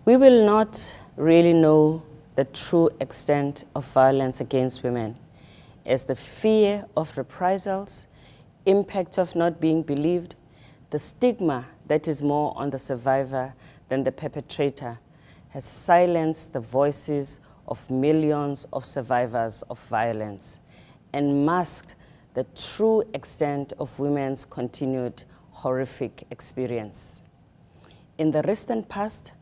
We will not really know the true extent of violence against women, as the fear of reprisals, impact of not being believed, the stigma that is more on the survivor than the perpetrator has silenced the voices of millions of survivors of violence and masked the true extent of women's continued horrific experience. In the recent past,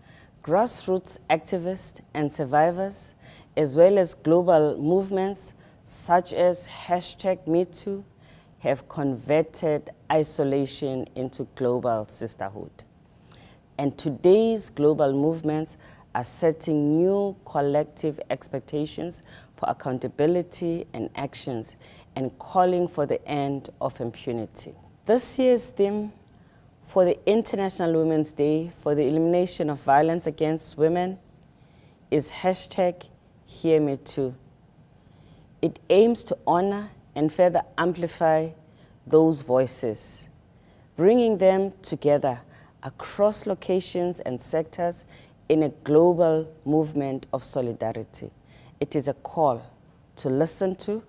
grassroots activists and survivors, as well as global movements such as #MeToo, have converted isolation into global sisterhood. And today's global movements are setting new collective expectations for accountability and actions and calling for the end of impunity. This year's theme for the International Women's Day for the elimination of violence against women is #HearMeToo. It aims to honor and further amplify those voices, bringing them together across locations and sectors in a global movement of solidarity. It is a call to listen to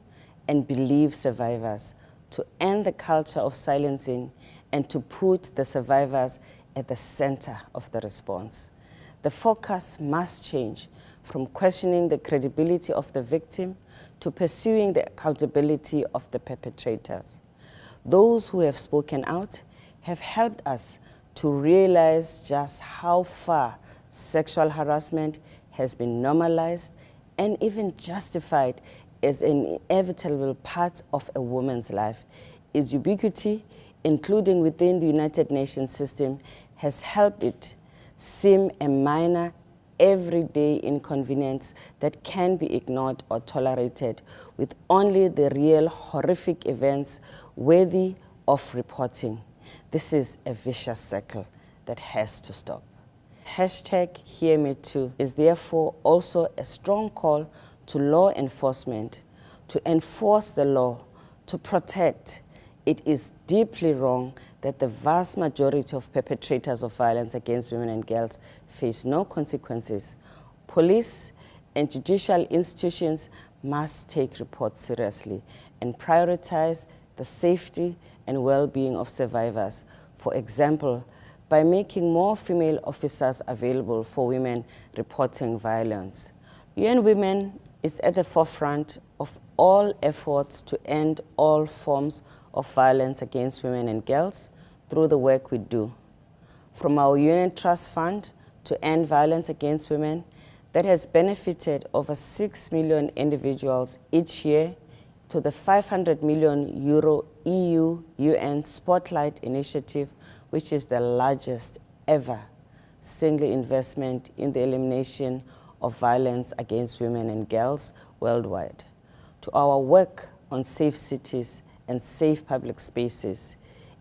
and believe survivors, to end the culture of silencing, and to put the survivors at the center of the response. The focus must change from questioning the credibility of the victim to pursuing the accountability of the perpetrators. Those who have spoken out have helped us to realize just how far sexual harassment has been normalized and even justified as an inevitable part of a woman's life. Its ubiquity, including within the United Nations system, has helped it seem a minor, everyday inconvenience that can be ignored or tolerated, with only the real horrific events worthy of reporting. This is a vicious cycle that has to stop. #HearMeToo is therefore also a strong call to law enforcement to enforce the law, to protect. It is deeply wrong that the vast majority of perpetrators of violence against women and girls face no consequences. Police and judicial institutions must take reports seriously and prioritize the safety and well-being of survivors. For example, by making more female officers available for women reporting violence. UN Women is at the forefront of all efforts to end all forms of violence against women and girls through the work we do. From our UN Trust Fund to end violence against women that has benefited over 6 million individuals each year, to the €500 million EU UN Spotlight Initiative, which is the largest ever single investment in the elimination of violence against women and girls worldwide, to our work on safe cities and safe public spaces.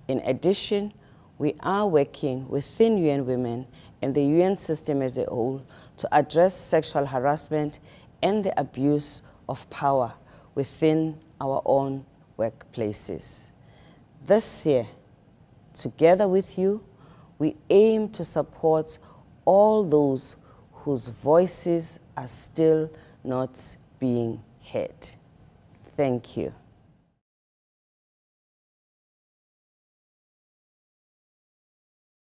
In addition, we are working within UN Women and the UN system as a whole to address sexual harassment and the abuse of power within our own workplaces. This year, together with you, we aim to support all those whose voices are still not being heard. Thank you.